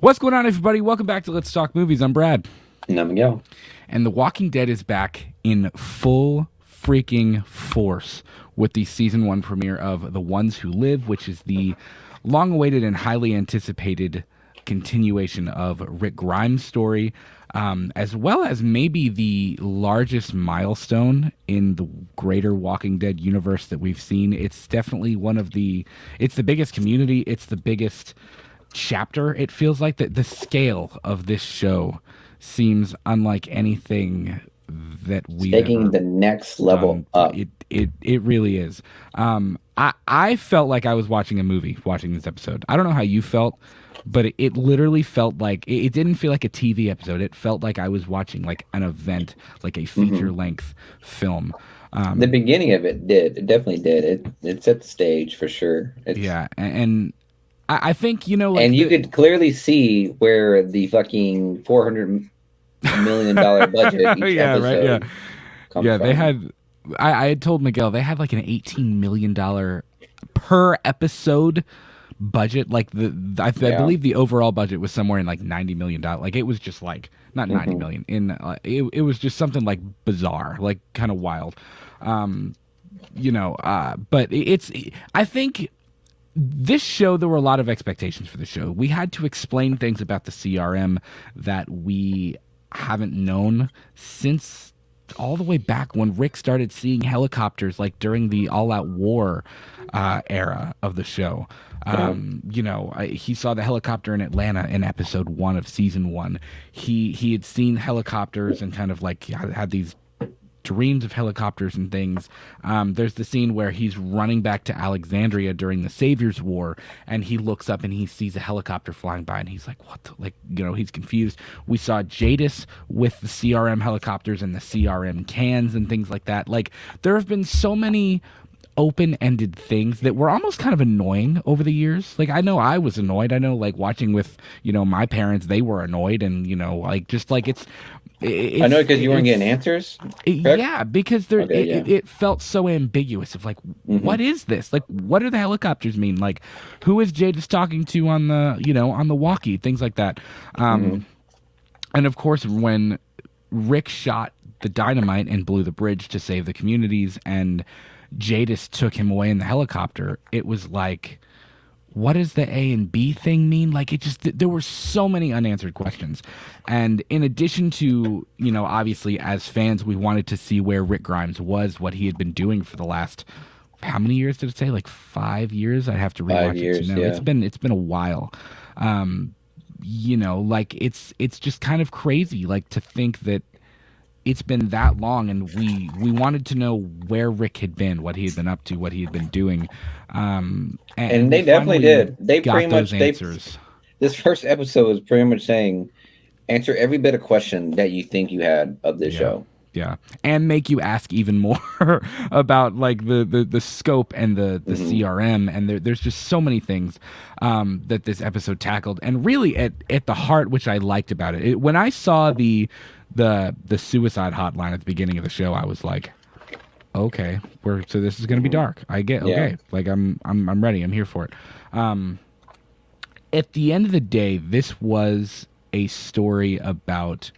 What's going on, everybody? Welcome back to Let's Talk Movies. I'm Brad. No, Miguel. And The Walking Dead is back in full freaking force with the season 1 premiere of The Ones Who Live, which is the long-awaited and highly anticipated continuation of Rick Grimes' story, as well as maybe the largest milestone in the greater Walking Dead universe that we've seen. It's definitely it's the biggest community. It's the biggest chapter. It feels like the scale of this show seems unlike anything that we've Taking ever the next level done. up. It really is. I felt like I was watching a movie watching this episode. I don't know how you felt, but it literally felt like it didn't feel like a TV episode. It felt like I was watching like an event, like a feature length film. The beginning of it did. It definitely did. It set the stage for sure. Yeah, and I think like and you could clearly see where the fucking $400 million budget each yeah, episode right, yeah. comes Yeah, from. they had. I had told Miguel they had like an $18 million per episode budget. Like I believe the overall budget was somewhere in like $90 million. Like it was just like not 90 million. It was just something like bizarre, like kind of wild. But I think this show, there were a lot of expectations for the show. We had to explain things about the CRM that we haven't known since all the way back when Rick started seeing helicopters, like during the All Out War era of the show. He saw the helicopter in Atlanta in episode 1 of season 1. He had seen helicopters and kind of like had these dreams of helicopters and things. There's the scene where he's running back to Alexandria during the Savior's War, and he looks up and he sees a helicopter flying by, and he's like, "What?" He's confused. We saw Jadis with the CRM helicopters and the CRM cans and things like that. Like, there have been so many open-ended things that were almost kind of annoying over the years. Like, I know I was annoyed. I know, like, watching with my parents, they were annoyed, and I know because you weren't getting answers. Correct? Yeah, because it felt so ambiguous of like, what is this? Like, what do the helicopters mean? Like, who is Jadis talking to on the walkie? Things like that. And of course, when Rick shot the dynamite and blew the bridge to save the communities, and Jadis took him away in the helicopter, it was like, what does the A and B thing mean? Like, there were so many unanswered questions. And in addition to, obviously as fans, we wanted to see where Rick Grimes was, what he had been doing for the last, how many years did it say? Like 5 years? I'd have to rewatch 5 years, it to know. yeah. It's been a while. Like it's just kind of crazy, like, to think that it's been that long, and we wanted to know where Rick had been, what he had been up to, what he had been doing. And they definitely did. They got pretty those much answers. This first episode was pretty much saying, answer every bit of question that you think you had of this show. Yeah, and make you ask even more about like the scope and the CRM, and there's just so many things that this episode tackled, and really at the heart, which I liked about it, when I saw the suicide hotline at the beginning of the show, I was like, okay, so this is gonna be dark. I get okay, like I'm ready. I'm here for it. At the end of the day, this was a story about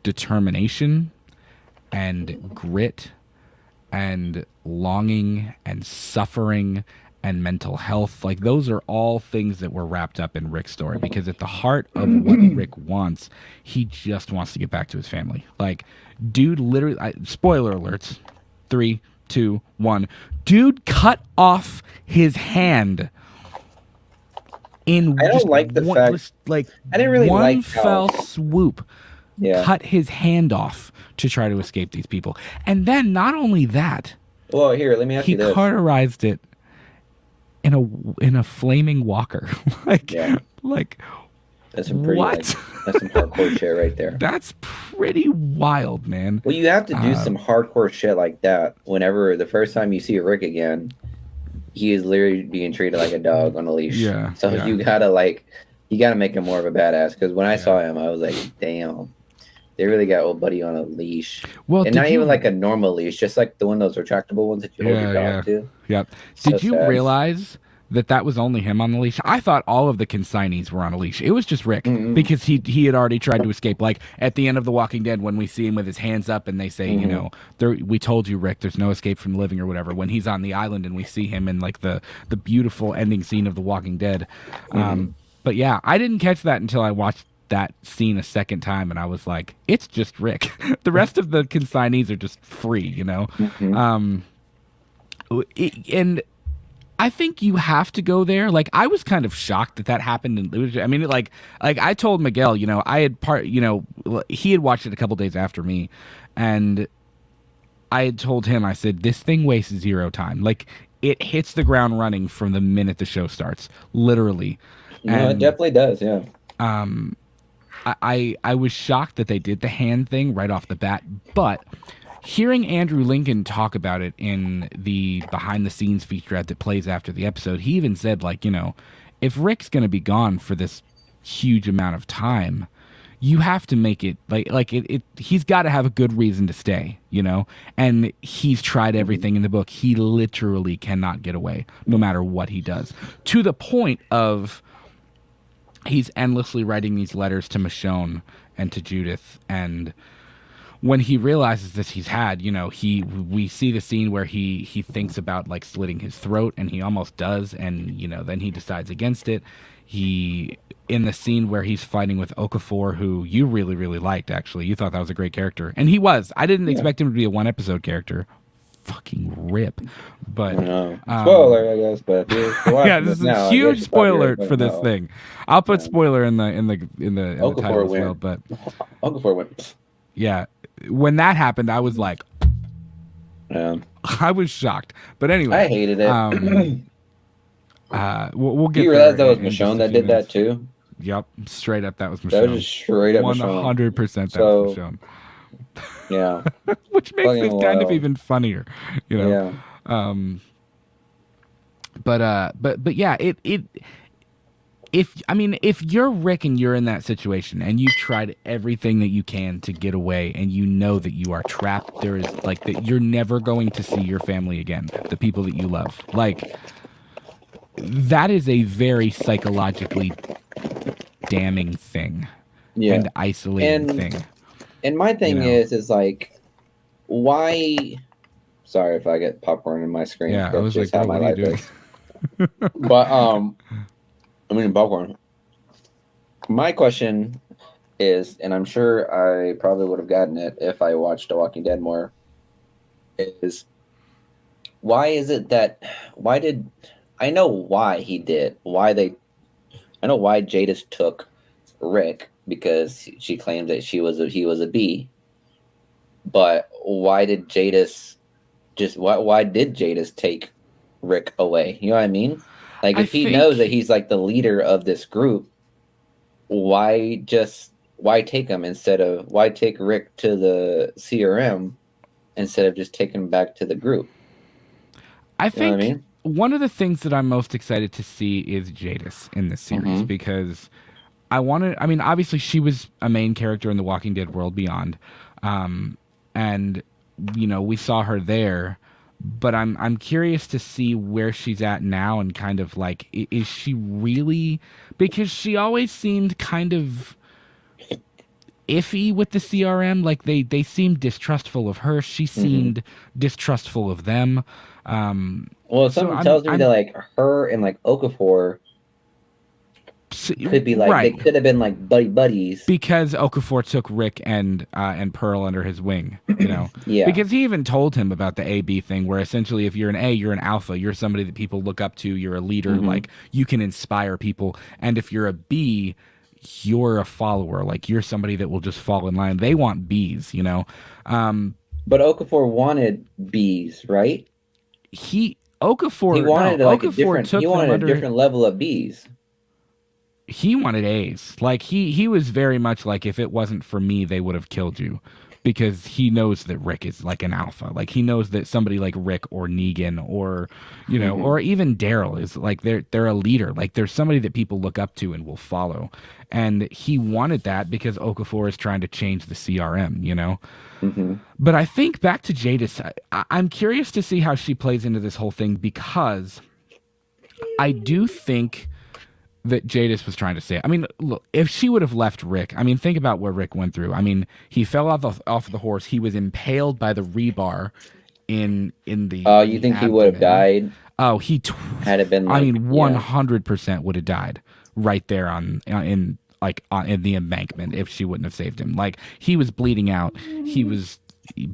determination and grit and longing and suffering and mental health. Like, those are all things that were wrapped up in Rick's story, because at the heart of what Rick wants, he just wants to get back to his family. Like, dude, literally, spoiler alerts, 3, 2, 1, dude cut off his hand in I don't like the fact, like, I didn't really one like fell how, swoop. yeah. Cut his hand off to try to escape these people. And then not only that, Well, here, let me ask he you this. cauterized it in a flaming walker. like Yeah. like That's some pretty, what? that's some hardcore shit right there. That's pretty wild, man. Well, you have to do some hardcore shit like that whenever the first time you see Rick again, he is literally being treated like a dog on a leash. Yeah. So yeah. you gotta make him more of a badass. Because when I saw him, I was like, damn, they really got old buddy on a leash. Well, And not even like a normal leash, just like the one of those retractable ones that you hold your dog to. Yep. So Did you sad. realize that was only him on the leash. I thought all of the consignees were on a leash. It was just Rick Mm-hmm. because he had already tried to escape. Like at the end of The Walking Dead, when we see him with his hands up and they say, you Mm-hmm. know, we told you, Rick, there's no escape from the living or whatever. When he's on the island and we see him in like the beautiful ending scene of The Walking Dead. Mm-hmm. But yeah, I didn't catch that until I watched that scene a second time, and I was like, it's just Rick. The rest of the consignees are just free, you know. Mm-hmm. And I think you have to go there. Like I was kind of shocked that happened. And I mean, like I told Miguel, you know, he had watched it a couple days after me, and I had told him, I said, this thing wastes zero time. Like it hits the ground running from the minute the show starts, literally. No, it And definitely does. Yeah. I was shocked that they did the hand thing right off the bat, but hearing Andrew Lincoln talk about it in the behind the scenes featurette that plays after the episode, he even said, like, you know, if Rick's going to be gone for this huge amount of time, you have to make it he's got to have a good reason to stay, you know? And he's tried everything in the book. He literally cannot get away no matter what he does, to the point of he's endlessly writing these letters to Michonne and to Judith, and when he realizes this, he's had, you know, we see the scene where he thinks about like slitting his throat, and he almost does, and you know, then he decides against it. He in the scene where he's fighting with Okafor, who you really liked, actually, you thought that was a great character, and he was. I didn't Yeah. expect him to be a one episode character. Fucking rip, but I know. Spoiler, I guess, but if you're watching yeah, this is now, a I huge guess you probably spoiler already for this know. thing. I'll put Yeah. spoiler in the Okafor title as went. well. But Okafor went. yeah, when that happened, I was like, Yeah. I was shocked. But anyway, I hated it. we'll Do get you there realize that was in just Michonne a that few did minutes. that too? Yep, straight up, that was That was Michonne. just straight up Michonne. 100% that So, was Michonne. Yeah. Which makes Fucking this kind of wild. even funnier, you know. Yeah. But yeah, if you're Rick and you're in that situation and you've tried everything that you can to get away and you know that you are trapped, there is like that you're never going to see your family again, the people that you love. Like that is a very psychologically damning thing Yeah. and isolating And thing. and my thing You know. is like, why? Sorry if I get popcorn in my screen. Yeah, I That's was just like, how "Bro, my what are you life doing?" is. But I mean popcorn. My question is, and I'm sure I probably would have gotten it if I watched The Walking Dead more, is why is it that why did I know why he did I know why Jadis took Rick because she claimed that he was a bee, but why did Jadis why did Jadis take Rick away? You know what I mean? Like I if he knows that think he's like the leader of this group, why take him why take Rick to the CRM instead of just taking him back to the group? I You know what I think mean? one of the things that I'm most excited to see is Jadis in this series Mhm. because I mean, obviously she was a main character in the Walking Dead world beyond. And you know, we saw her there, but I'm curious to see where she's at now and kind of like is she really, because she always seemed kind of iffy with the CRM, like they seemed distrustful of her, she seemed distrustful of them. Well, So something tells me I'm that like her and like Okafor could be like they right. could have been like buddies. Because Okafor took Rick and Pearl under his wing, you know. Yeah. Because he even told him about the A/B thing, where essentially if you're an A, you're an alpha, you're somebody that people look up to, you're a leader, like you can inspire people, and if you're a B, you're a follower, like you're somebody that will just fall in line. They want Bs, you know. But Okafor wanted bees, right? Okafor He wanted like a Okafor different took he them wanted a under. different level of bees. He wanted A's. Like he was very much like, if it wasn't for me, they would have killed you, because he knows that Rick is like an alpha. Like he knows that somebody like Rick or Negan or you know or even Daryl is like they're a leader. Like there's somebody that people look up to and will follow. And he wanted that because Okafor is trying to change the CRM, you know. But I think back to Jadis, I'm curious to see how she plays into this whole thing, because I do think that Jadis was trying to say. I mean, look, if she would have left Rick, I mean, think about what Rick went through. I mean, he fell off the horse. He was impaled by the rebar in You the think he would have abdomen. died Oh, had it been I like, mean, yeah. 100% would have died right there in the embankment if she wouldn't have saved him. Like, he was bleeding out. He was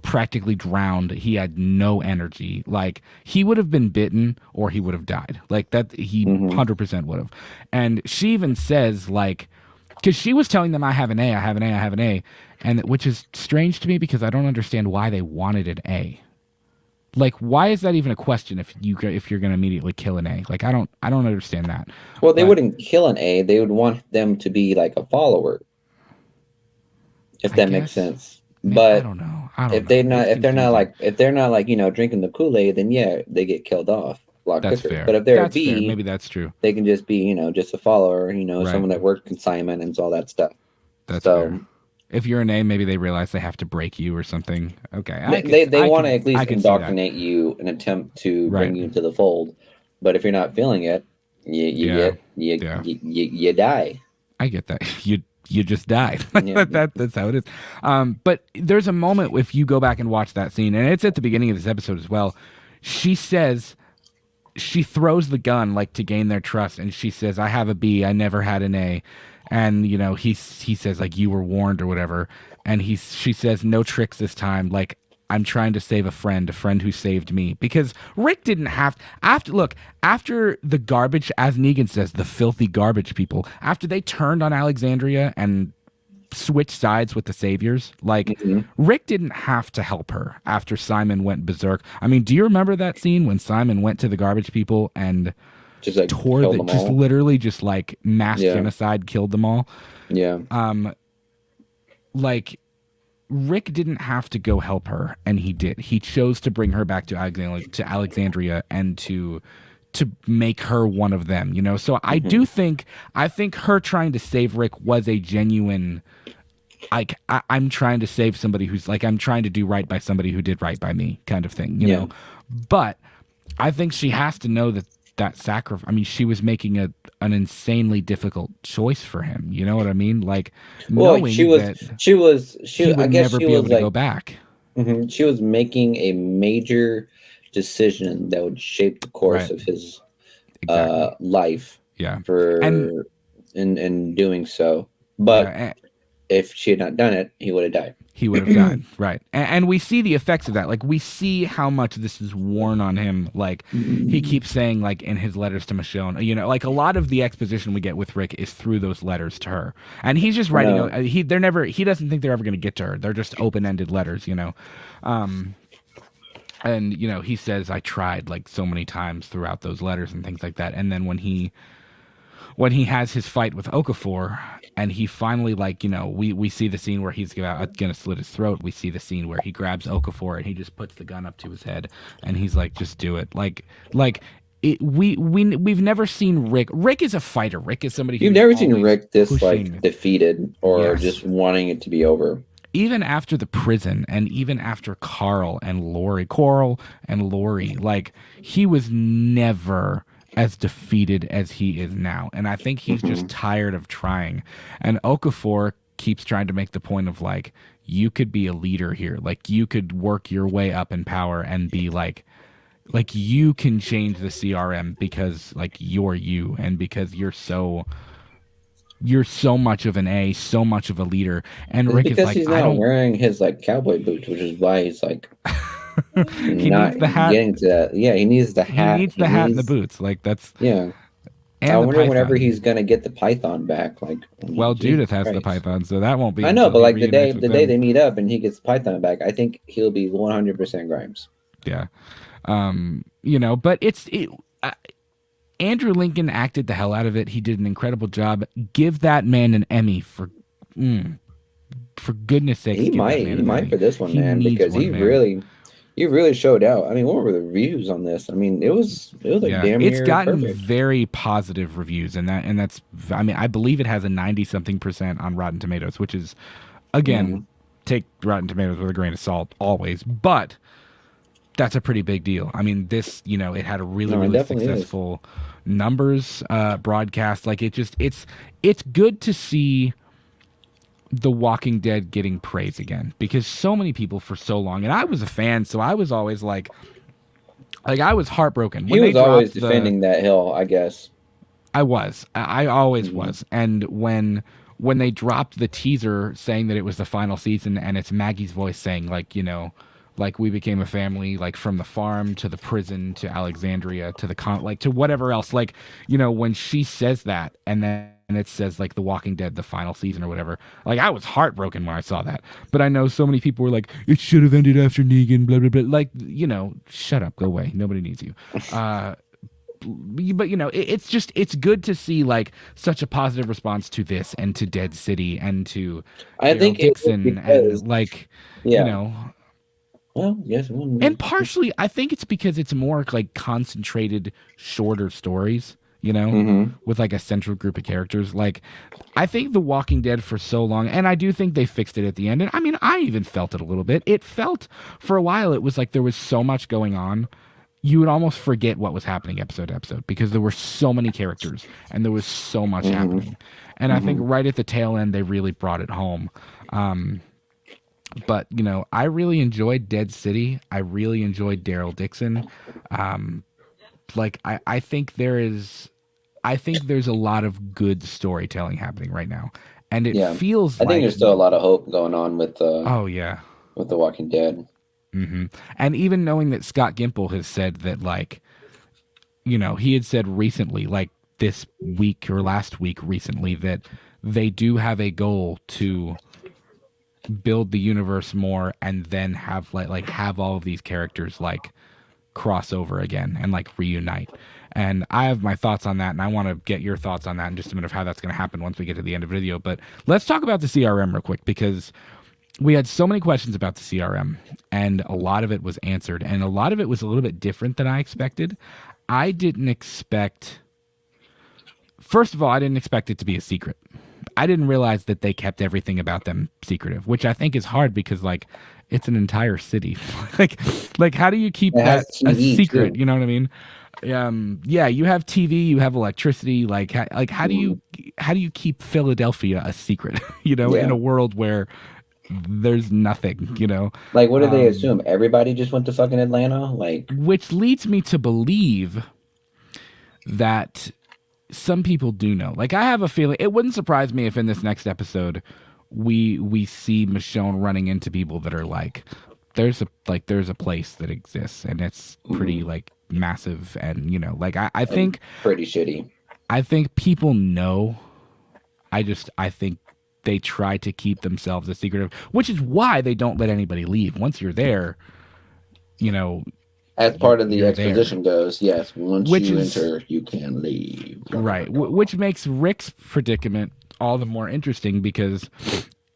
practically drowned. He had no energy. Like, he would have been bitten or he would have died. Like, that, he Hmm. 100% would have. And she even says, like, because she was telling them, I have an A, I have an A, I have an A. And which is strange to me because I don't understand why they wanted an A. Like, why is that even a question if you're going to immediately kill an A? Like, I don't understand that. Well, they But wouldn't kill an A. They would want them to be like a follower, if I that makes guess sense. I But don't know. I don't know. It's confusing. if they're not like, drinking the Kool-Aid, then yeah, they get killed off a lot That's quicker. But fair. if they're a That's fair. B, Maybe that's true. they can just be, just a follower, Right. someone that worked consignment and all that stuff. That's fair. So If you're an A, maybe they realize they have to break you or something. Okay, they want to at I least could see that. indoctrinate you and attempt to Right. bring you into the fold. But if you're not feeling it, Yeah. Yeah. you die. I get that. You just died. Yeah. That's how it is. But there's a moment if you go back and watch that scene, and it's at the beginning of this episode as well. She says she throws the gun like to gain their trust, and she says, "I have a B. I never had an A." And he says like you were warned or whatever, and she says no tricks this time. Like I'm trying to save a friend who saved me because Rick didn't have after the garbage, as Negan says, the filthy garbage people after they turned on Alexandria and switched sides with the saviors. Like Mhm. Rick didn't have to help her after Simon went berserk. I mean, do you remember that scene when Simon went to the garbage people and Just like kill them just all. literally just like mass Yeah. genocide, killed them all? Yeah. Like Rick didn't have to go help her, and he did. He chose to bring her back to Alexandria and to make her one of them. So I Mhm. do think her trying to save Rick was a genuine. Like I'm trying to save somebody who's like I'm trying to do right by somebody who did right by me, kind of thing. You know, but I think she has to know that sacrifice. I mean, she was making an insanely difficult choice for him. You know what I mean? Like Well, knowing she was, that she. he I would guess never she be able was to go like, back. she was making a major decision that would shape the course Right. of his Exactly. life Yeah. And for in doing so. But yeah, if she had not done it, he would have died. he would have died. Right. And we see the effects of that. Like we see how much this is worn on him. Like he keeps saying like in his letters to Michonne, like a lot of the exposition we get with Rick is through those letters to her. And he's just writing No. he doesn't think they're ever going to get to her. They're just open-ended letters. And he says I tried like so many times throughout those letters and things like that. And then when he has his fight with Okafor and he finally we see the scene where he's gonna slit his throat. We see the scene where he grabs Okafor and he just puts the gun up to his head and he's like, just do it. We've never seen Rick. Rick is a fighter. Rick is somebody You've who's never seen always Rick this pushing. like defeated or Yes. just wanting it to be over. Even after the prison and even after Coral and Lori, like he was never as defeated as he is now. And I think he's just tired of trying. And Okafor keeps trying to make the point of like, you could be a leader here. Like you could work your way up in power and be like you can change the CRM because like you're you and because you're so much of an A, so much of a leader. And It's Rick is because like, he's I not don't. wearing his like cowboy boots, which is why he's like He not needs the hat. getting to that. Yeah, he needs the He hat. needs the hat and the boots. Like that's Yeah. I and the wonder whenever python. he's gonna get the python back. Like, Well, Jesus Judith has the Christ. python, so that won't be. I know, until but he like reunites with the day them. they meet up and he gets python back, I think he'll be 100% Grimes. Yeah, but Andrew Lincoln acted the hell out of it. He did an incredible job. Give that man an Emmy for goodness sakes. He give that might, man he an might Emmy. for this one, He man, needs because one, man. he really showed out. I mean, what were the reviews on this? I mean, it was like damn it's near gotten perfect. very positive reviews, and that's. I mean, I believe it has a 90-something% on Rotten Tomatoes, which is, again, take Rotten Tomatoes with a grain of salt always, but that's a pretty big deal. I mean, this, it had a really, No, it really definitely is. successful numbers broadcast. Like it's good to see The Walking Dead getting praise again, because so many people for so long, and I was a fan, so I was always like I was heartbroken He when they was always dropped the. defending that hill, I guess. I always Hmm. was, and when they dropped the teaser saying that it was the final season, and it's Maggie's voice saying like we became a family, like from the farm to the prison to Alexandria to the like to whatever else, like when she says that, and then it says like The Walking Dead the final season or whatever, like I was heartbroken when I saw that. But I know so many people were like, it should have ended after Negan, blah blah blah. Like, shut up, go away, nobody needs you. But it's good to see like such a positive response to this and to Dead City and to I Daryl think it was Dixon, because, and like you yeah. know Well, yes. and partially I think it's because it's more like concentrated, shorter stories, Mm-hmm. with like a central group of characters. Like, I think The Walking Dead for so long, and I do think they fixed it at the end, and I mean I even felt it a little bit. It felt for a while, it was like there was so much going on, you would almost forget what was happening episode to episode, because there were so many characters and there was so much Mm-hmm. happening. And I think Mm-hmm. right at the tail end, they really brought it home. But I really enjoyed Dead City. I really enjoyed Daryl Dixon. Like I think there's a lot of good storytelling happening right now, and it Yeah. feels I think like, there's still a lot of hope going on oh yeah. with The Walking Dead. And even knowing that Scott Gimple has said that, like, he had said recently, like this week or last week recently, that they do have a goal to build the universe more and then have like have all of these characters like cross over again and like reunite. And I have my thoughts on that, and I want to get your thoughts on that in just a minute of how that's going to happen once we get to the end of the video. But let's talk about the CRM real quick, because we had so many questions about the CRM, and a lot of it was answered, and a lot of it was a little bit different than I expected. I didn't expect, first of all, I didn't expect it to be a secret. I didn't realize that they kept everything about them secretive, which I think is hard because like it's an entire city. like like how do you keep It has that a TV secret? too. You know what I mean? Yeah, you have TV, you have electricity. Like how do Mhm. you keep Philadelphia a secret? In Yeah. a world where there's nothing. Like, what did they Um, assume? Everybody just went to fucking Atlanta? Like, which leads me to believe that some people do know. Like, I have a feeling it wouldn't surprise me if in this next episode we see Michonne running into people that are like, there's a place that exists and it's pretty mhm, like massive, and like I think pretty shitty. people know. I think they try to keep themselves a secretive, which is why they don't let anybody leave. Once you're there, you know, As part of the you're there. exposition goes, yes, once Which you is enter, you can leave. Blah, blah, blah, right. blah. Which makes Rick's predicament all the more interesting, because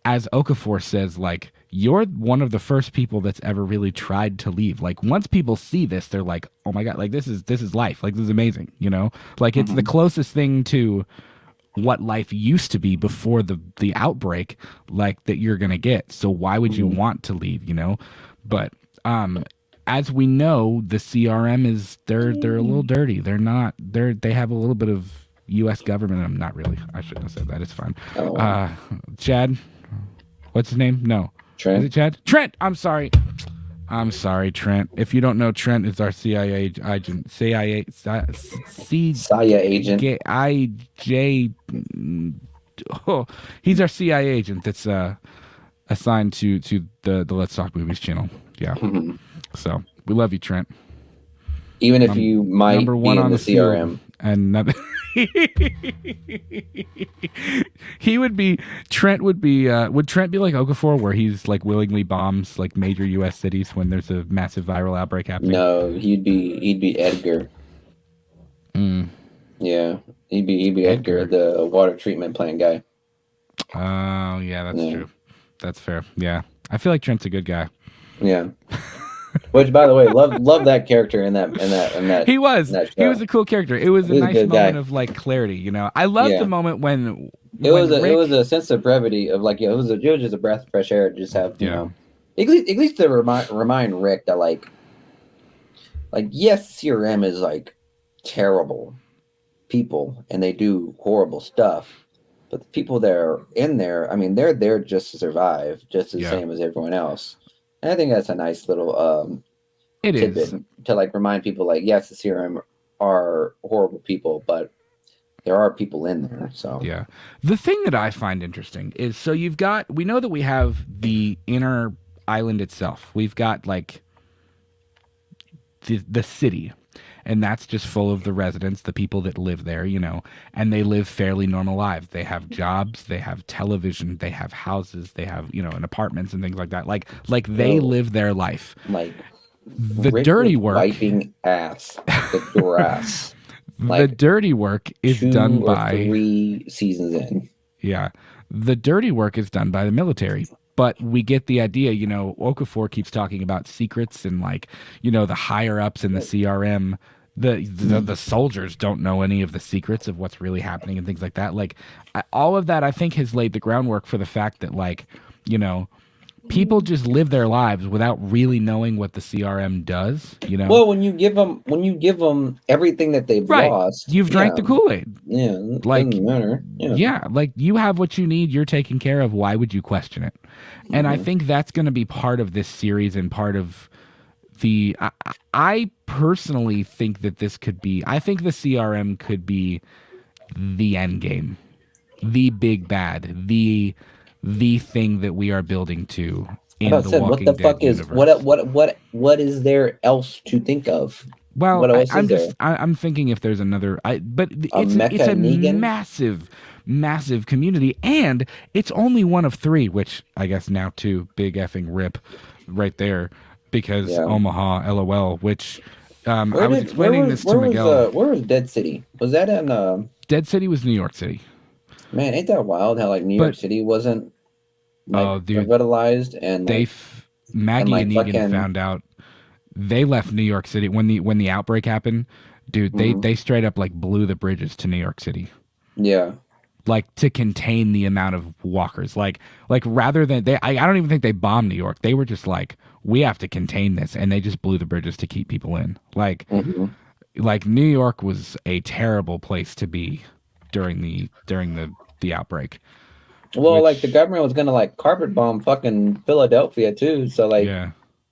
as Okafor says, like, you're one of the first people that's ever really tried to leave. Like, once people see this, they're like, oh my God, like this is life. Like, this is amazing, Like, it's the Mhm. closest thing to what life used to be before the outbreak, like, that you're gonna get. So why would you Mhm. want to leave? But as we know, the CRM is they're a little dirty. They have a little bit of US government. I'm not really. I shouldn't have said that. It's fine. Oh, Chad, what's his name? No. Is it Trent. Chad? Trent. I'm sorry, Trent. If you don't know, Trent is our CIA agent. CIA C Saya agent. I J. Oh, he's our CIA agent that's assigned to the Let's Talk Movies channel. Yeah. Mhm. So we love you, Trent. Even if you Number might be one in on the the field, CRM. and he would be. Trent would be. Would Trent be like Okafor, where he's like willingly bombs like major U.S. cities when there's a massive viral outbreak happening? No, he'd be Edgar. Mm, Yeah, he'd be Edgar, Edgar. the water treatment plant guy. Oh yeah, that's Yeah, true. That's fair. Yeah, I feel like Trent's a good guy. yeah. Which, by the way, love that character in He that was show. a cool character. It was a He's a nice good moment guy. of like clarity. I love the Yeah, moment when it was Rick. a sense of brevity of like, it was just a breath of fresh air to just have Yeah. at least to remind Rick that, like, like, yes, CRM is like terrible people and they do horrible stuff, but the people that are in there, I mean, they're there just to survive, just the Yeah, same as everyone else. And I think that's a nice little it tidbit is. to like remind people, like, yes, the CRM are horrible people, but there are people in there. So Yeah. The thing that I find interesting is so we know that we have the inner island itself. We've got like the city, and that's just full of the residents, the people that live there, and they live fairly normal lives. They have jobs, they have television, they have houses, they have, and apartments and things like that. Like they yo, live their life. like The Rick was dirty work, wiping ass, the grass, the like dirty work is done by 2 or 3 seasons in. yeah. The dirty work is done by the military. But we get the idea, Okafor keeps talking about secrets and like, the higher ups in the CRM. The soldiers don't know any of the secrets of what's really happening and things like that. Like all of that I think has laid the groundwork for the fact that like, people just live their lives without really knowing what the CRM does. Well, when you give them everything that they've Right. lost, You've drank the Kool-Aid. yeah, it Like doesn't matter. yeah, like you have what you need, you're taken care of. Why would you question it? And I think that's going to be part of this series and part of I personally think that I think the CRM could be the end game, the big bad, the thing that we are building to I in about the said, what Walking the Dead fuck is universe. what is there else to think of? Well, What else is I'm there? I'm thinking if there's another, but A it's Mecca a Negan? massive community, and it's only one of three, which I guess now two, big effing rip, right there, because Yeah. Omaha, LOL. Which I was explaining this to Miguel. Where was Dead City? Was that in Dead City was New York City, man, ain't that wild how like New York but City wasn't like oh, dude, revitalized and they like f- Maggie and Negan fucking found out. They left New York City when the outbreak happened. Dude, they straight up like blew the bridges to New York City, yeah. like to contain the amount of walkers. Like rather than I don't even think they bombed New York. They were just like, we have to contain this, and they just blew the bridges to keep people in. Like New York was a terrible place to be during the outbreak. Well, like the government was gonna like carpet bomb fucking Philadelphia too, so like Yeah,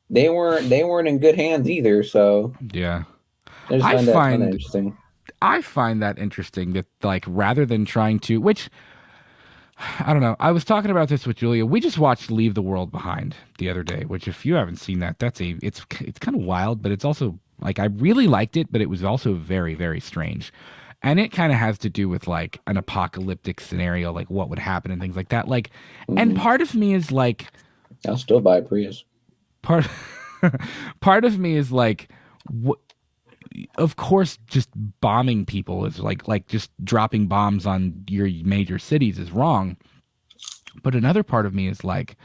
they weren't in good hands either. So yeah. I just I find that kind of find interesting. I find that interesting that like rather than trying to, which I don't know. I was talking about this with Julia. We just watched Leave the World Behind the other day, which if you haven't seen that, it's kind of wild, but it's also like I really liked it, but it was also very, very strange. And it kind of has to do with like an apocalyptic scenario, like what would happen and things like that. Like, and part of me is like, I'll still buy a Prius. part part of me is like, of course, just bombing people is like just dropping bombs on your major cities is wrong. But another part of me is like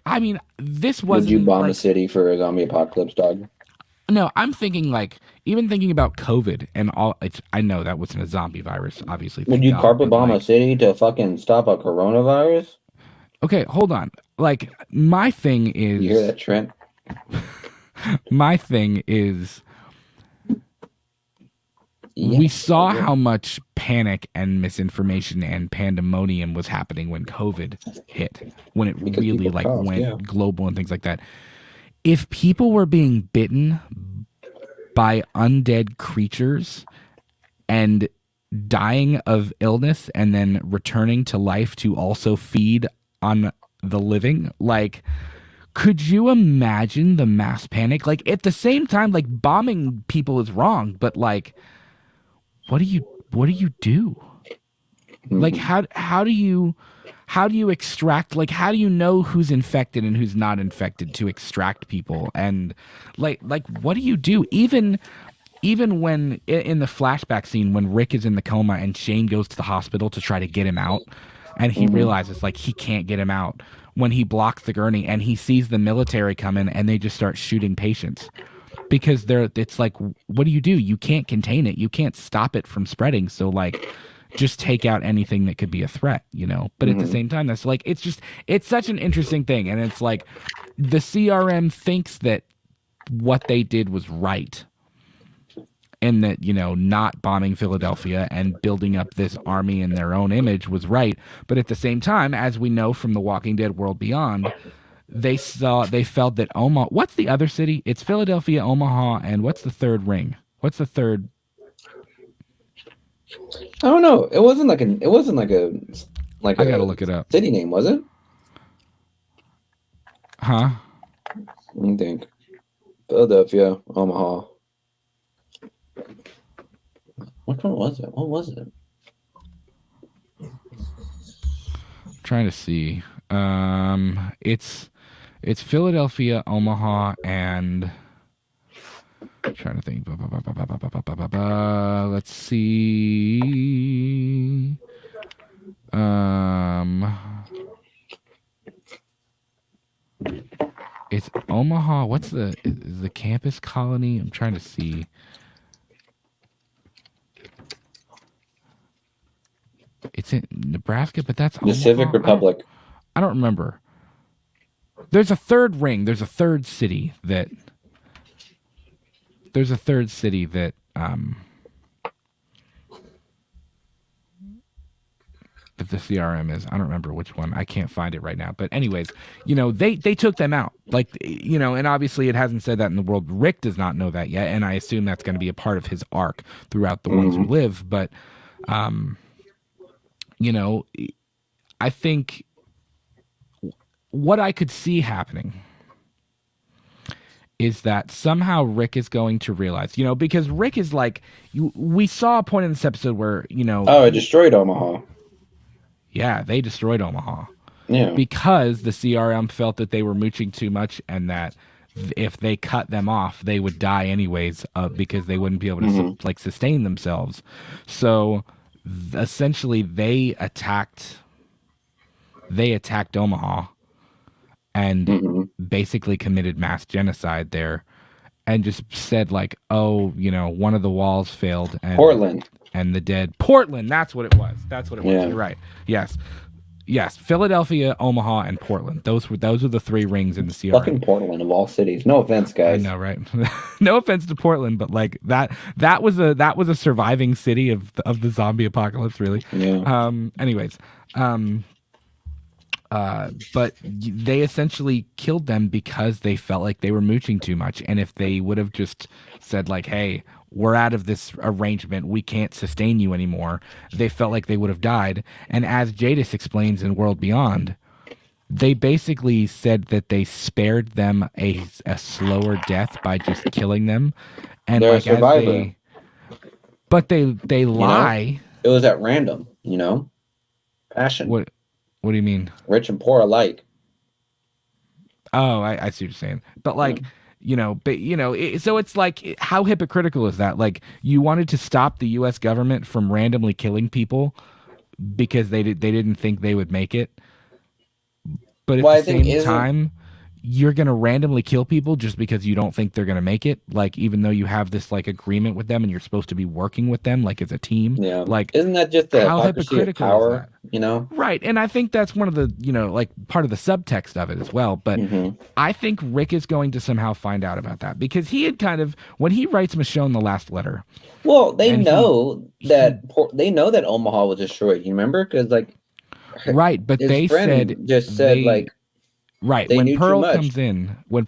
I mean, this Would wasn't you even, bomb like a city for a zombie apocalypse, dog? no. I'm thinking like even thinking about COVID and all. I know that wasn't a zombie virus, obviously. Would Thank you God, carpet but bomb a like, city to fucking stop a coronavirus? okay, hold on. Like my thing You hear is that, Trent? my thing is we saw how much panic and misinformation and pandemonium was happening when COVID hit, when it Because really people like coughed, went yeah. global and things like that. If people were being bitten by undead creatures and dying of illness and then returning to life to also feed on the living, like could you imagine the mass panic? Like at the same time, like bombing people is wrong, but like what do you do? Like how do you extract, like how do you know who's infected and who's not infected to extract people? And like what do you do? Even when in the flashback scene when Rick is in the coma and Shane goes to the hospital to try to get him out and he realizes like he can't get him out, when he blocks the gurney and he sees the military come in and they just start shooting patients because it's like what do? You can't contain it, you can't stop it from spreading, so like just take out anything that could be a threat, but at the same time that's like it's such an interesting thing. And it's like the CRM thinks that what they did was right, and that, not bombing Philadelphia and building up this army in their own image was right. But at the same time, as we know from The Walking Dead World Beyond, they felt that Omaha. What's the other city? It's Philadelphia, Omaha, and what's the third ring? What's the third? I don't know. It wasn't like I gotta look it up. city name, was it? Huh? Let me think. Philadelphia, Omaha. Which one was it? What was it? I'm trying to see. It's Philadelphia, Omaha, and I'm trying to think. Let's see. It's Omaha. What's the campus colony? I'm trying to see. It's in Nebraska, but that's The Civic Republic. I don't remember. There's a third ring. There's a third city that the CRM is. I don't remember which one. I can't find it right now. But anyways, they took them out. And obviously it hasn't said that in the world. Rick does not know that yet, and I assume that's going to be a part of his arc throughout The Ones Who Live. But I think what I could see happening is that somehow Rick is going to realize, because Rick is like, we saw a point in this episode where, it destroyed Omaha. Yeah, they destroyed Omaha. Yeah. Because the CRM felt that they were mooching too much and that if they cut them off, they would die anyways, because they wouldn't be able to sustain themselves. So essentially they attacked Omaha and basically committed mass genocide there, and just said like, one of the walls failed, and Portland and the dead. Portland, that's what it was. Yeah. You're right. Yes. Philadelphia, Omaha, and Portland. Those were the three rings in the CRM. Fucking Portland of all cities. No offense, guys. I know, right? No offense to Portland, but like that was a surviving city of the zombie apocalypse, really. Yeah. Anyways, but they essentially killed them because they felt like they were mooching too much, and if they would have just said like, "Hey, we're out of this arrangement. We can't sustain you anymore," they felt like they would have died. And as Jadis explains in World Beyond, they basically said that they spared them a slower death by just killing them, and they're like a survivor. But they lie. It was at random, passion. What do you mean? Rich and poor alike. Oh, I see what you're saying. But like, so it's like, how hypocritical is that? Like, you wanted to stop the U.S. government from randomly killing people because they didn't think they would make it. But at the same time, you're going to randomly kill people just because you don't think they're going to make it. Like, even though you have this like agreement with them and you're supposed to be working with them, like as a team. Yeah. Like, isn't that just the how hypocritical power, is that? Right. And I think that's one of the, like part of the subtext of it as well. But I think Rick is going to somehow find out about that, because he had kind of, when he writes Michonne the last letter. Well, they know that Omaha was destroyed. You remember? Because like, right. But they said, right. When Pearl comes in, they're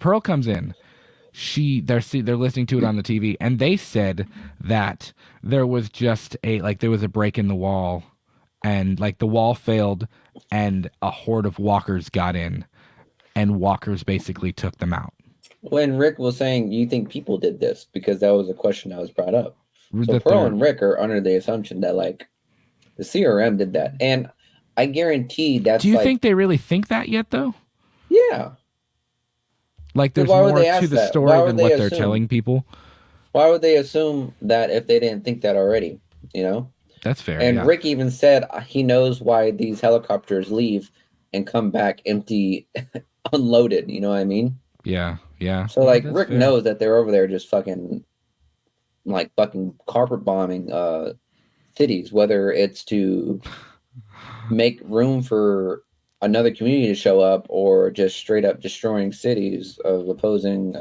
listening to it on the TV, and they said that there was just there was a break in the wall, and like the wall failed, and a horde of walkers got in, and walkers basically took them out. When Rick was saying, "You think people did this?" because that was a question that was brought up. So Pearl and Rick are under the assumption that like the CRM did that, and I guarantee that's. Do you think they really think that yet, though? Yeah. Like there's more to the story than what they're telling people. Why would they assume that if they didn't think that already? That's fair. And Rick even said he knows why these helicopters leave and come back empty, unloaded. You know what I mean? Yeah. So like Rick knows that they're over there just fucking carpet bombing cities, whether it's to make room for another community to show up or just straight up destroying cities of opposing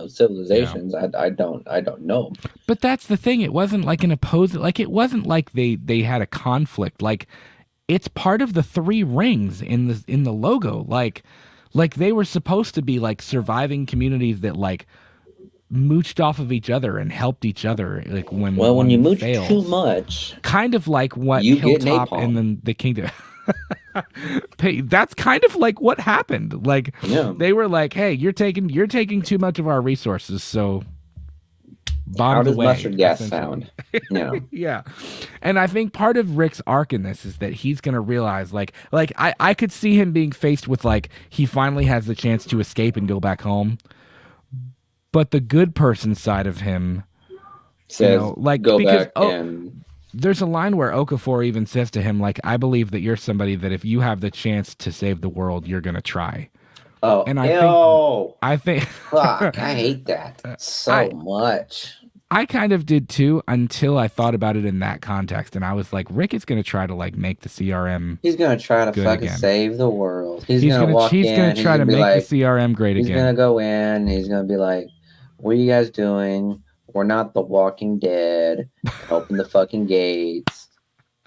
civilizations. I don't know. But that's the thing. It wasn't like an opposing. Like it wasn't like they had a conflict. Like it's part of the three rings in the logo. Like they were supposed to be like surviving communities that like mooched off of each other and helped each other. Like when Well, when you one mooch too fails, much, kind of like what you get Hilltop and napalm. then the Kingdom. That's kind of like what happened. Like Yeah. they were like, "Hey, you're taking too much of our resources, so How bombs does away." mustard gas Essentially, sound? Yeah. yeah. And I think part of Rick's arc in this is that he's gonna realize, like I could see him being faced with like he finally has the chance to escape and go back home, but the good person side of him, Says like go because back and there's a line where Okafor even says to him, like, I believe that you're somebody that if you have the chance to save the world, you're gonna try. oh And ew. I think Fuck, I hate that so I much. I kind of did too until I thought about it in that context, and I was like, Rick is gonna try to like make the CRM He's gonna try to good fucking again. save the world. He's gonna walk He's gonna in, he's try gonna to be make the like, CRM great he's gonna again. go in, he's gonna be like, what are you guys doing? We're not the Walking Dead. Open the fucking gates.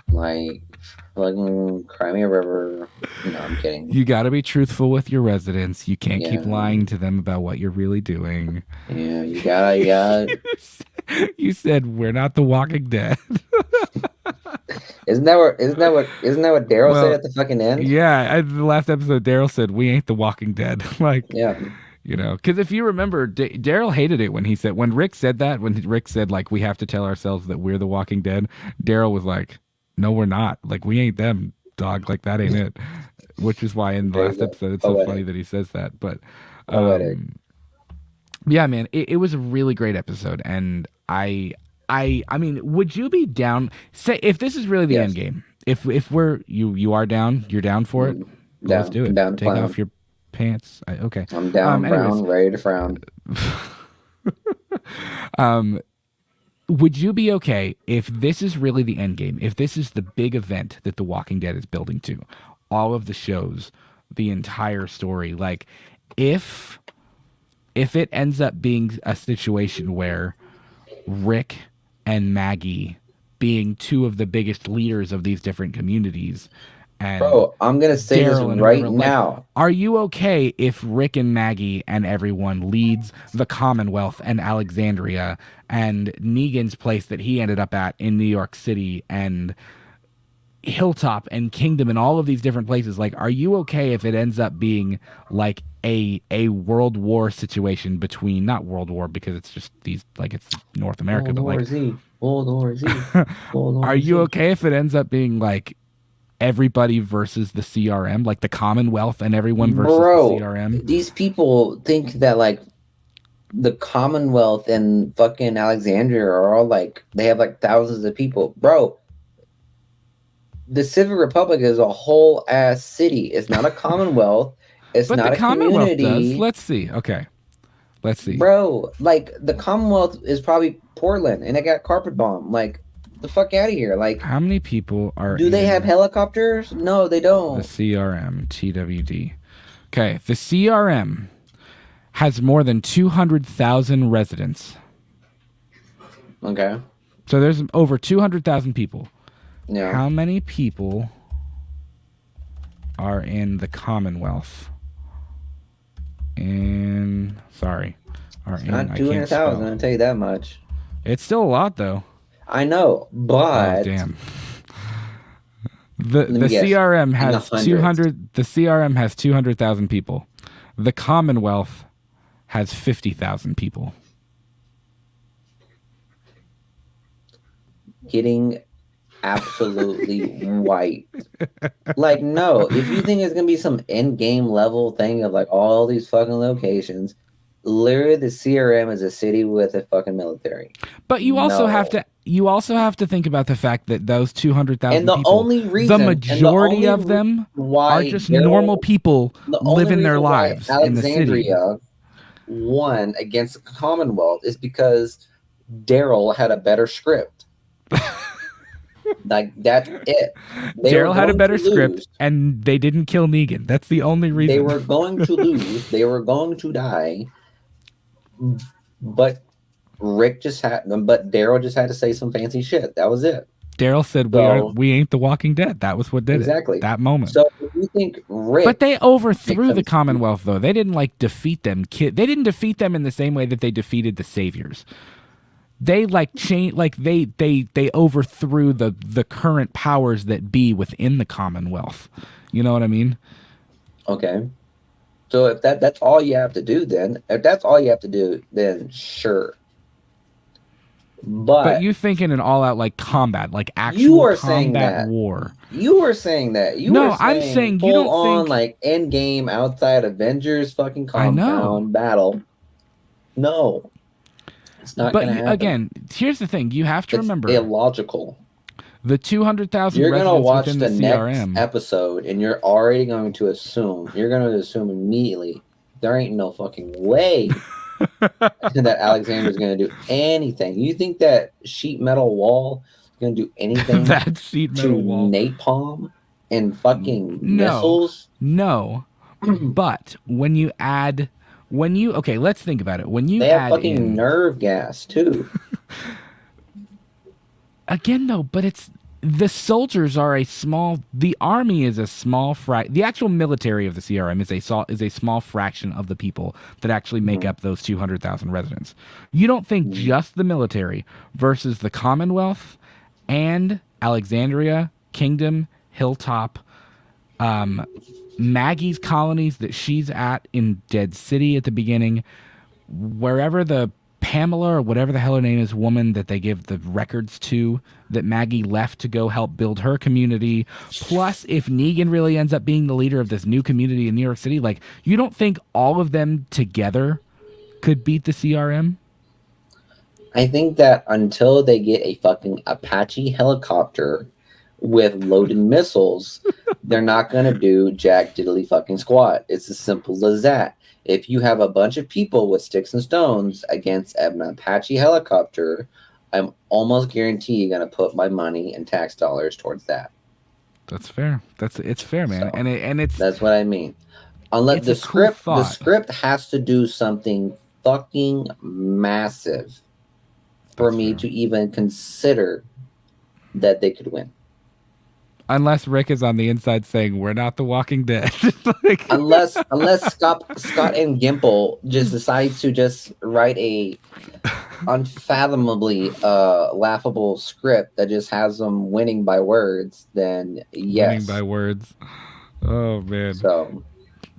Like, fucking cry me a river. No, I'm kidding. You got to be truthful with your residents. You can't keep Yeah. lying to them about what you're really doing. Yeah, you gotta. You said we're not the Walking Dead. Isn't that what Daryl said Well, at the fucking end? yeah, the last episode, Daryl said we ain't the Walking Dead. Like, Yeah. because if you remember, Daryl hated it when Rick said that, when Rick said like we have to tell ourselves that we're the Walking Dead. Daryl was like, no, we're not. Like we ain't them, dog. Like that ain't it. Which is why in the There you last go. episode it's so Poetic. funny that he says that. But Poetic. yeah, man, it was a really great episode, and I mean, would you be down? Say if this is really the Yes. end game. If you are down, you're down for it. Well, let's do it. I'm down to Take clown. off your pants. Okay. I'm down, Anyways, brown, ready to frown. would you be okay if this is really the end game? If this is the big event that The Walking Dead is building to, all of the shows, the entire story, like if it ends up being a situation where Rick and Maggie being two of the biggest leaders of these different communities, and Bro, I'm gonna say this Daryl and right whoever, like, now. are you okay if Rick and Maggie and everyone leads the Commonwealth and Alexandria and Negan's place that he ended up at in New York City and Hilltop and Kingdom and all of these different places? Like, are you okay if it ends up being like a World War situation between, not World War because it's just these, like, it's North America, but like World War Z. are you okay if it ends up being like everybody versus the CRM, like the Commonwealth and everyone versus the CRM? These people think that like the Commonwealth and fucking Alexandria are all like they have like thousands of people. Bro, the Civic Republic is a whole ass city. It's not a Commonwealth. It's But not the a Commonwealth community. does. Let's see. Okay. Let's see. Bro, like the Commonwealth is probably Portland and it got carpet bombed. Like the fuck out of here. Like How many people are do they have helicopters? No, they the don't. CRM, TWD? Okay. The CRM has more than 200,000 residents. Okay. So there's over 200,000 people. Yeah. How many people are in the Commonwealth? Not 200,000, I'll tell you that much. It's still a lot, though. I know, but Oh, damn. The guess. CRM has In the hundreds. 200. The CRM has 200,000 people. The Commonwealth has 50,000 people. getting absolutely wiped. Like, no, if you think it's gonna be some end game level thing of like all these fucking locations, literally the CRM is a city with a fucking military. But you also No. have to think about the fact that those 200,000 And the people, only reason, the majority of them are just normal people living their lives in the city. Alexandria won against the Commonwealth is because Daryl had a better script. Like, that's it. Daryl had a better script, and they didn't kill Negan. That's the only reason. They were going to lose. They were going to die. But but Daryl just had to say some fancy shit. That was it. Daryl said, So we ain't the Walking Dead." That was what did it. exactly. That moment. So if you think But Rick they makes overthrew them the Commonwealth, though. They didn't like defeat them. They didn't defeat them in the same way that they defeated the Saviors. They like changed, like they overthrew the current powers that be within the Commonwealth. You know what I mean? okay. So if that's all you have to do, then if that's all you have to do, then sure. But But you think in an all-out like combat, like you actual are saying combat that. war. You were saying that. You were No, I'm saying saying you full don't on think. like end game outside Avengers fucking I know. compound battle. No, it's not But gonna happen. again, here's the thing: you have to It's remember illogical. the 200,000 You're gonna residents watch within the the next CRM. episode and you're already going to assume, you're gonna assume immediately there ain't no fucking way that Alexander's gonna do anything. You think that sheet metal wall is gonna do anything That sheet to metal wall. napalm and fucking No, missiles? no. But okay, let's think about it. When you They have add fucking in nerve gas too. again, though, but it's the soldiers are the army is a small the actual military of the CRM is a small fraction of the people that actually make up those 200,000 residents. You don't think just the military versus the Commonwealth and Alexandria, Kingdom, Hilltop, Maggie's colonies that she's at in Dead City at the beginning, wherever the Pamela or whatever the hell her name is, woman that they give the records to, that Maggie left to go help build her community. Plus, if Negan really ends up being the leader of this new community in New York City, like, you don't think all of them together could beat the CRM? I think that until they get a fucking Apache helicopter with loaded missiles, they're not gonna do jack diddly fucking squat. It's as simple as that. If you have a bunch of people with sticks and stones against an Apache helicopter, I'm almost guarantee you're gonna put my money and tax dollars towards that. That's fair. It's fair, man. So And it's that's what I mean. Unless it's a cool the thought. script has to do something fucking massive for That's me fair. to even consider that they could win. Unless Rick is on the inside saying we're not the Walking Dead. Like, Unless Scott and Gimple just decides to just write a unfathomably laughable script that just has them winning by words, then winning by yes. words. Oh man. So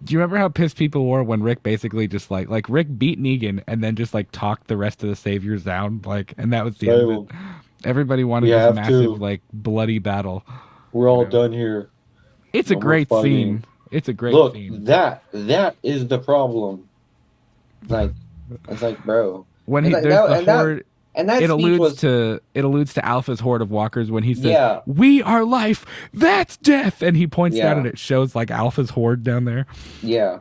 Do you remember how pissed people were when Rick basically just like Rick beat Negan and then just like talked the rest of the saviors down, like, and that was the end of it. Everybody wanted this massive like bloody battle. we're all done here. It's a great scene. It's a great Look, scene. that is the problem. Like, it's like, bro. When It's he like, there's that, the and that horde, and that it speech alludes was to Alpha's horde of walkers when he says, yeah. "We are life, that's death," and he points down Yeah. and it shows like Alpha's horde down there. Yeah.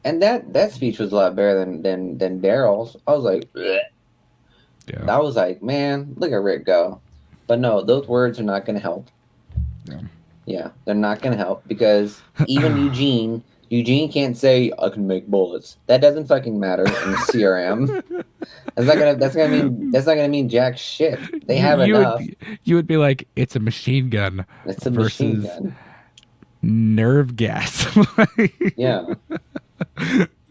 And that speech was a lot better than Daryl's. I was like, bleh. Yeah. I was like, man, look at Rick go. But no, those words are not going to help. Yeah. Yeah, they're not going to help because even Eugene can't say I can make bullets. That doesn't fucking matter in the CRM. That's not gonna mean jack shit. They have enough. You would be like, it's a machine gun It's a machine versus gun. nerve gas. Yeah.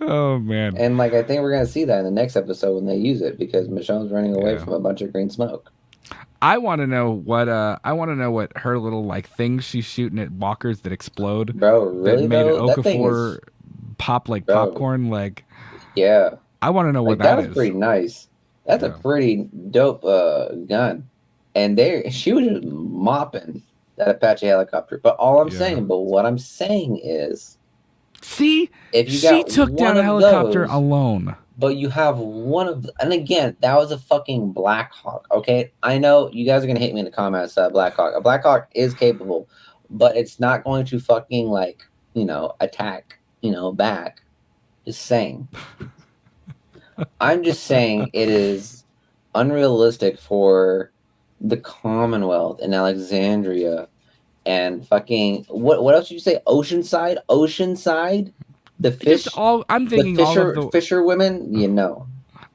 Oh man. And like I think we're gonna see that in the next episode when they use it because Michonne's running away Yeah. from a bunch of green smoke. I want to know what her little like things she's shooting at walkers that explode. Bro, really that made though? That thing Okafor is pop like bro, popcorn. Like, yeah. I want to know what Like that that was is. pretty nice. That's a Yeah. pretty dope gun. And she was just mopping that Apache helicopter. But what I'm saying is See, if you she got took down a one of helicopter those, alone. but you have and again, that was a fucking Black Hawk. Okay, I know you guys are gonna hate me in the comments. Black Hawk, a Black Hawk is capable, but it's not going to fucking like attack back. Just saying. I'm just saying it is unrealistic for the Commonwealth and Alexandria and fucking what else did you say? Oceanside. The fish. I'm thinking all of the fisher women. You know.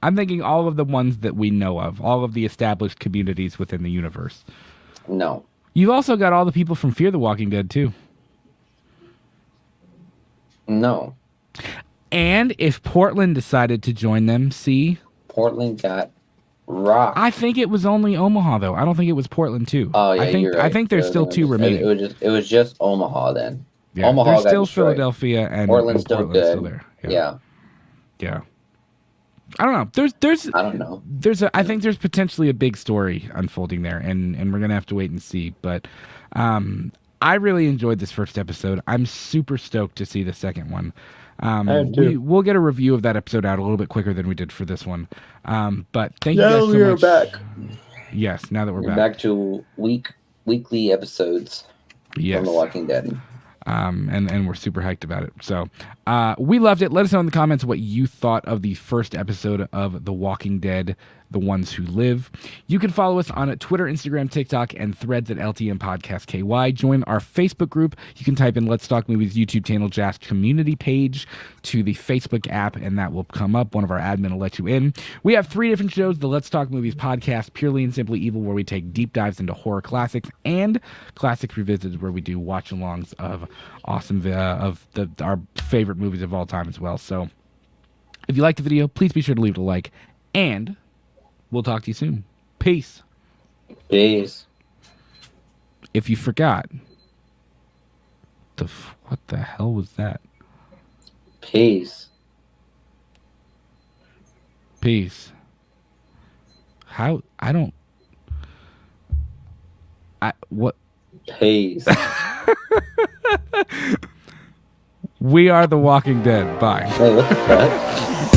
I'm thinking all of the ones that we know of, all of the established communities within the universe. No. You've also got all the people from Fear the Walking Dead too. No. And if Portland decided to join them, see? Portland got rocked. I think it was only Omaha, though. I don't think it was Portland, too. Oh, yeah, you're right. I think there's still two remaining. It was just Omaha then. Yeah, Omaha there's got still destroyed. Philadelphia and Portland's still Portland's good. Still there. Yeah. Yeah. I don't know. There's I don't know. I think there's potentially a big story unfolding there, and we're gonna have to wait and see. But I really enjoyed this first episode. I'm super stoked to see the second one. We'll get a review of that episode out a little bit quicker than we did for this one. But thank you guys so much. Now we're back. Yes, now that we're back. Back to weekly episodes from The Walking Dead. And we're super hyped about it. So we loved it. Let us know in the comments what you thought of the first episode of The Walking Dead, The Ones Who Live. You can follow us on Twitter, Instagram, TikTok, and threads at LTM Podcast KY. Join our Facebook group. You can type in Let's Talk Movies YouTube channel, Jazz community page to the Facebook app, and that will come up. One of our admin will let you in. We have 3 different shows: the Let's Talk Movies podcast, Purely and Simply Evil, where we take deep dives into horror classics, and Classics Revisited, where we do watch-alongs of awesome our favorite movies of all time as well. So if you like the video, please be sure to leave it a like, and we'll talk to you soon. Peace. Peace. If you forgot, what the hell was that? Peace. Peace. How? What? Peace. We are The Walking Dead. Bye. Wait, what the fuck?